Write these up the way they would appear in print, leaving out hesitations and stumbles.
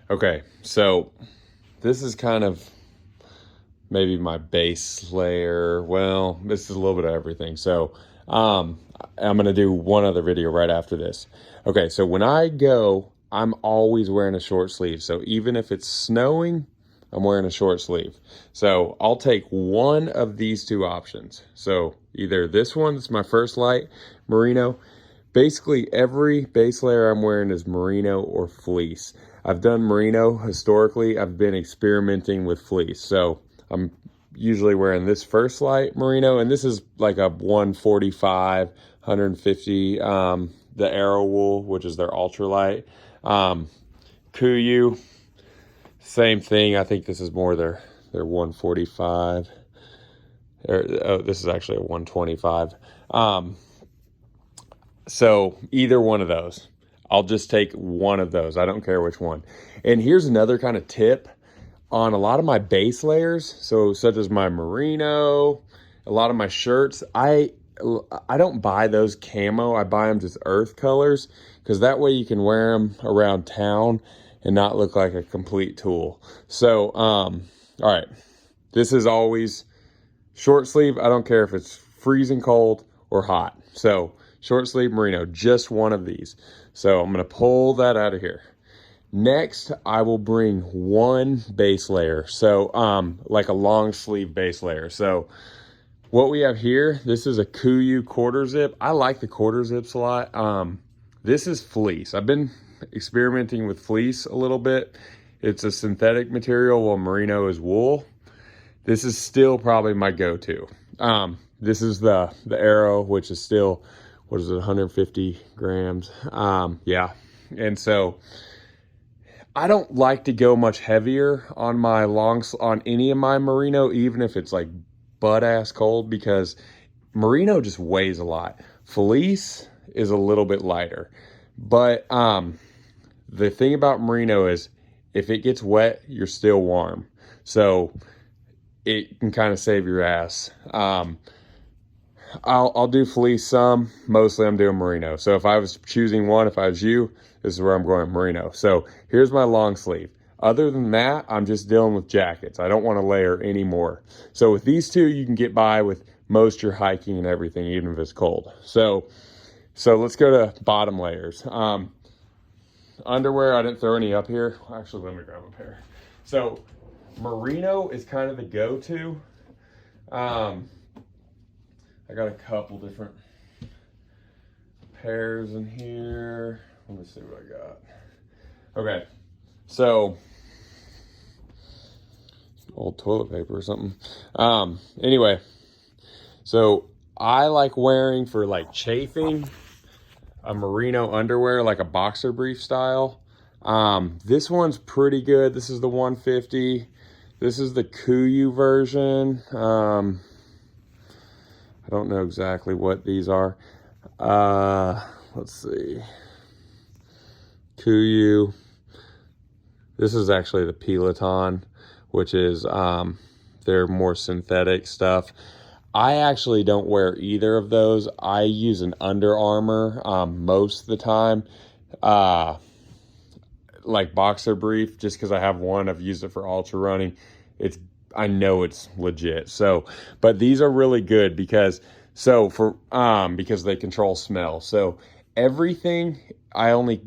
Okay, so this is kind of maybe my base layer. Well, this is a little bit of everything. So I'm going to do one other video right after this. Okay, so when I go, I'm always wearing a short sleeve. So even if it's snowing, I'm wearing a short sleeve. So I'll take one of these two options. So either this one, that's my first light, merino. Basically every base layer I'm wearing is merino or fleece. I've done merino historically. I've been experimenting with fleece. So I'm usually wearing this first light merino, and this is like a 145, 150, the Arrowool, which is their ultralight. Kuiu, same thing. I think this is more their 145. Oh, this is actually a 125. So either one of those. I'll just take one of those. I don't care which one. And here's another kind of tip on a lot of my base layers. So such as my merino, a lot of my shirts, I don't buy those camo. I buy them just earth colors because that way you can wear them around town and not look like a complete tool. So, all right. This is always short sleeve. I don't care if it's freezing cold or hot. So short sleeve merino, just one of these. So I'm going to pull that out of here. Next, I will bring one base layer. So like a long sleeve base layer. So what we have here, this is a Kuiu quarter zip. I like the quarter zips a lot. This is fleece. I've been experimenting with fleece a little bit. It's a synthetic material while merino is wool. This is still probably my go-to. This is the Arrow, which is still, what is it, 150 grams? Yeah. And so I don't like to go much heavier on my on any of my merino, even if it's like butt-ass cold, because merino just weighs a lot. Fleece is a little bit lighter. But the thing about merino is if it gets wet, you're still warm. So it can kind of save your ass. I'll do fleece some. Mostly I'm doing merino. So if I was choosing one, if I was you, this is where I'm going, merino. So here's my long sleeve. Other than that, I'm just dealing with jackets. I don't want to layer anymore. So with these two, you can get by with most your hiking and everything, even if it's cold. So let's go to bottom layers. Underwear, I didn't throw any up here. Actually, let me grab a pair. So merino is kind of the go-to. I got a couple different pairs in here. Let me see what I got. Okay, so old toilet paper or something. Anyway, so I like wearing for like chafing a merino underwear, like a boxer brief style. This one's pretty good. This is the 150. This is the Kuiu version. I don't know exactly what these are. Let's see. Kuiu. This is actually the Peloton, which is their more synthetic stuff. I actually don't wear either of those. I use an Under Armour most of the time. Like boxer brief, just because I have one. I've used it for ultra running. I know it's legit. So, but these are really good because because they control smell. So everything I only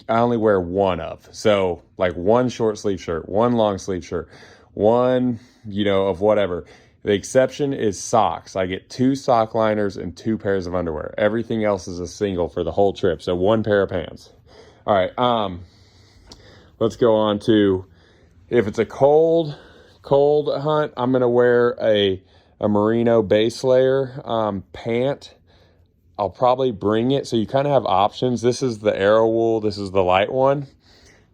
wear one of. So like one short sleeve shirt, one long sleeve shirt, one, of whatever. The exception is socks. I get 2 sock liners and 2 pairs of underwear. Everything else is a single for the whole trip. So 1 pair of pants. All right. Let's go on to, if it's a cold hunt, I'm going to wear a merino base layer pant. I'll probably bring it. So you kind of have options. This is the Arrowool. This is the light one.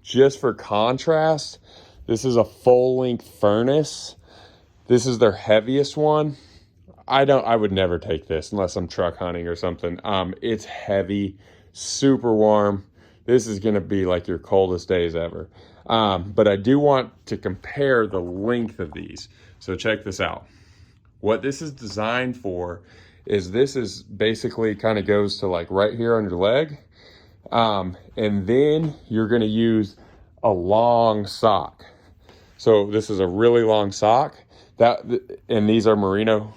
Just for contrast, this is a full length Furnace. This is their heaviest one. I would never take this unless I'm truck hunting or something. It's heavy, super warm. This is going to be like your coldest days ever. But I do want to compare the length of these. So check this out. What this is designed for is this is basically kind of goes to like right here on your leg. And then you're going to use a long sock. So this is a really long sock. And these are merino.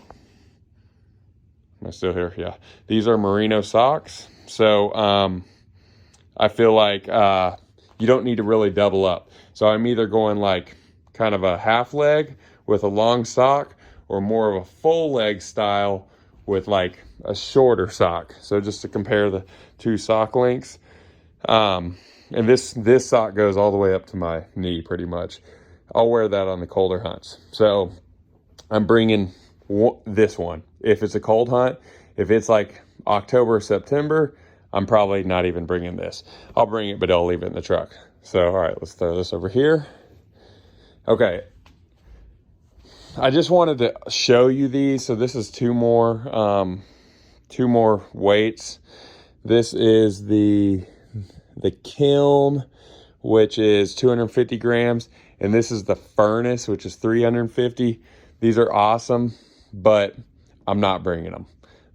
Am I still here? Yeah. These are merino socks. So I feel like you don't need to really double up. So I'm either going like kind of a half leg with a long sock, or more of a full leg style with like a shorter sock. So just to compare the two sock lengths. And this sock goes all the way up to my knee pretty much. I'll wear that on the colder hunts. So I'm bringing this one. If it's a cold hunt, if it's like October or September, I'm probably not even bringing this. I'll bring it, but I'll leave it in the truck. So, all right, let's throw this over here. Okay. I just wanted to show you these. So this is two more weights. This is the Kiln, which is 250 grams. And this is the Furnace, which is 350. These are awesome, but I'm not bringing them.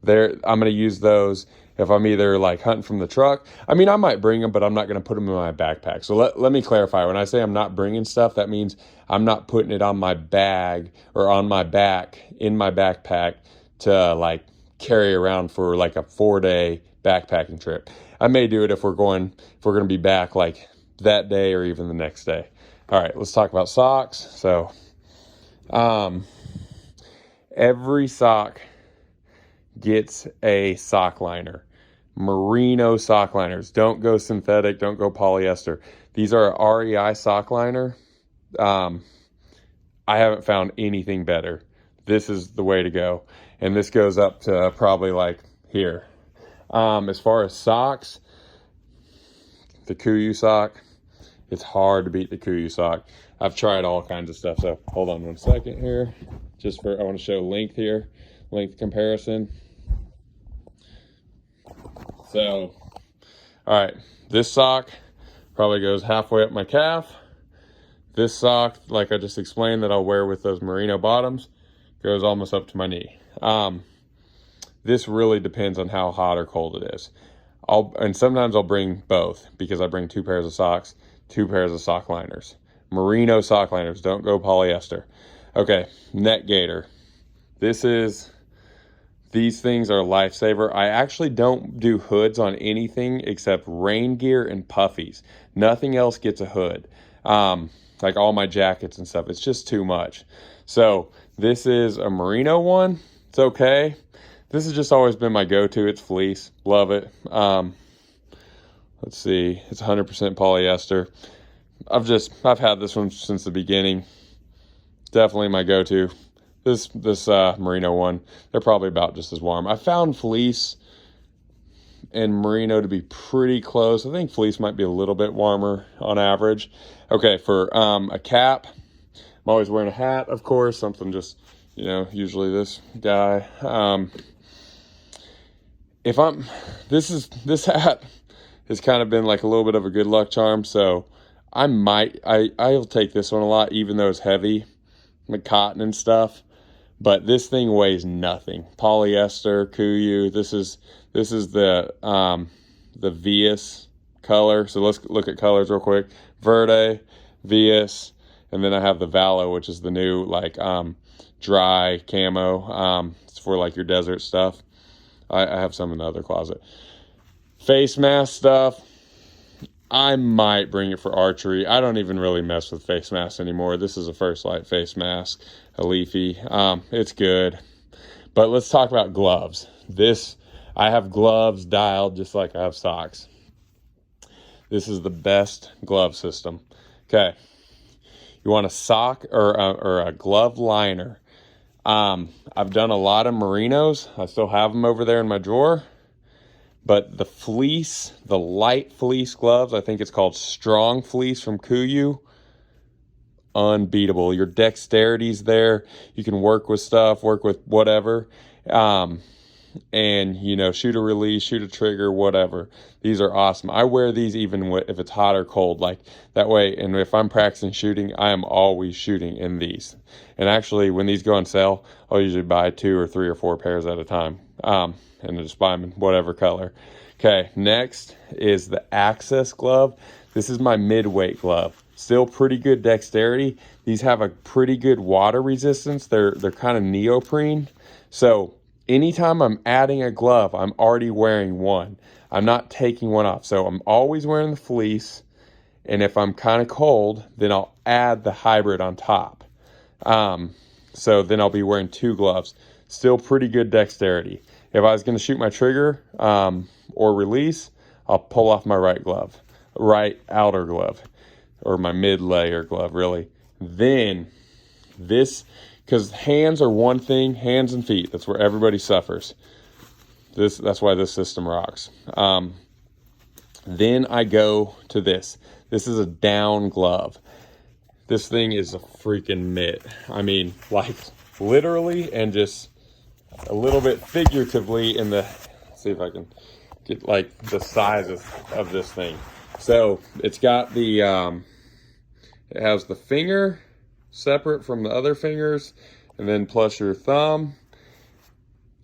I'm going to use those if I'm either like hunting from the truck. I mean, I might bring them, but I'm not going to put them in my backpack. So let me clarify. When I say I'm not bringing stuff, that means I'm not putting it on my bag or on my back in my backpack to like carry around for like a 4-day backpacking trip. I may do it if we're going to be back like that day or even the next day. All right, let's talk about socks. So, every sock gets a sock liner. Merino sock liners. Don't go synthetic. Don't go polyester. These are a REI sock liner. I haven't found anything better. This is the way to go. And this goes up to probably like here. As far as socks, the KUIU sock, it's hard to beat the KUIU sock. I've tried all kinds of stuff. So hold on one second here. I want to show length here. Length comparison. So, all right, this sock probably goes halfway up my calf. This sock, like I just explained, that I'll wear with those merino bottoms, goes almost up to my knee. This really depends on how hot or cold it is. And sometimes I'll bring both, because I bring 2 pairs of socks, 2 pairs of sock liners. Merino sock liners, don't go polyester. Okay, neck gaiter. These things are a lifesaver. I actually don't do hoods on anything except rain gear and puffies. Nothing else gets a hood. Like all my jackets and stuff, it's just too much. So this is a merino one. It's okay. This has just always been my go-to. It's fleece. Love it. Let's see. It's 100% polyester. I've had this one since the beginning. Definitely my go-to. This merino one, they're probably about just as warm. I found fleece and merino to be pretty close. I think fleece might be a little bit warmer on average. Okay, for a cap, I'm always wearing a hat, of course, something just, usually this guy. This hat has kind of been like a little bit of a good luck charm, so I'll take this one a lot, even though it's heavy, like cotton and stuff. But this thing weighs nothing. Polyester, KUIU. This is the Vias color. So let's look at colors real quick. Verde, Vias, and then I have the Valo, which is the new like dry camo. It's for like your desert stuff. I have some in the other closet. Face mask stuff. I might bring it for archery. I don't even really mess with face masks anymore. This is a First Light face mask, a leafy. It's good. But let's talk about gloves. I have gloves dialed just like I have socks. This is the best glove system. Okay. You want a sock or a glove liner. I've done a lot of merinos. I still have them over there in my drawer. But the fleece, the light fleece gloves, I think it's called Strong Fleece from KUIU, unbeatable. Your dexterity's there. You can work with stuff, work with whatever. And, shoot a release, shoot a trigger, whatever. These are awesome. I wear these even if it's hot or cold, like that way. And if I'm practicing shooting, I am always shooting in these. And actually, when these go on sale, I'll usually buy 2 or 3 or 4 pairs at a time. And just buy them in whatever color. Okay, next is the Access glove. This is my mid-weight glove. Still pretty good dexterity. These have a pretty good water resistance. They're kind of neoprene. So anytime I'm adding a glove, I'm already wearing one. I'm not taking one off. So I'm always wearing the fleece. And if I'm kind of cold, then I'll add the hybrid on top. So then I'll be wearing 2 gloves. Still pretty good dexterity. If I was going to shoot my trigger or release, I'll pull off my right outer glove, or my mid-layer glove, really. Then this, because hands are one thing, hands and feet, that's where everybody suffers. That's why this system rocks. Then I go to this. This is a down glove. This thing is a freaking mitt. I mean, like literally and just a little bit figuratively in the, let's see if I can get like the size of this thing. So it's got the, it has the finger separate from the other fingers, and then plus your thumb.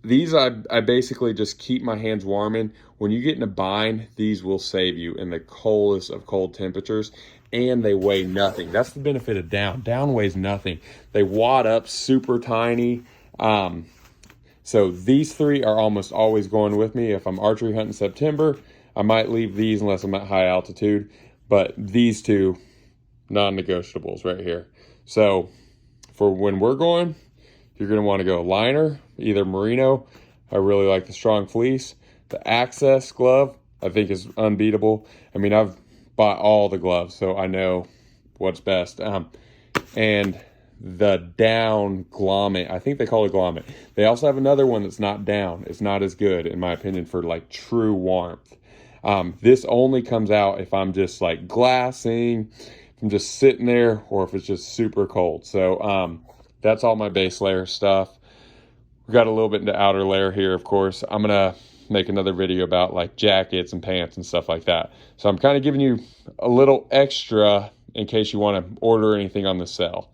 These I basically just keep my hands warming. When you get in a bind, these will save you in the coldest of cold temperatures, and they weigh nothing. That's the benefit of down. Down weighs nothing. They wad up super tiny. So these 3 are almost always going with me. If I'm archery hunting September, I might leave these unless I'm at high altitude, but these 2 non-negotiables right here. So for when we're going, you're going to want to go liner, either merino. I really like the strong fleece. The Access glove, I think, is unbeatable. I mean, I've bought all the gloves, so I know what's best. And the down Grommet, I think they call it Grommet. They also have another one that's not down. It's not as good, in my opinion, for like true warmth. This only comes out if I'm just like glassing, if I'm just sitting there, or if it's just super cold. So that's all my base layer stuff. We got a little bit into outer layer here, of course. I'm gonna make another video about like jackets and pants and stuff like that. So I'm kind of giving you a little extra in case you want to order anything on the sale.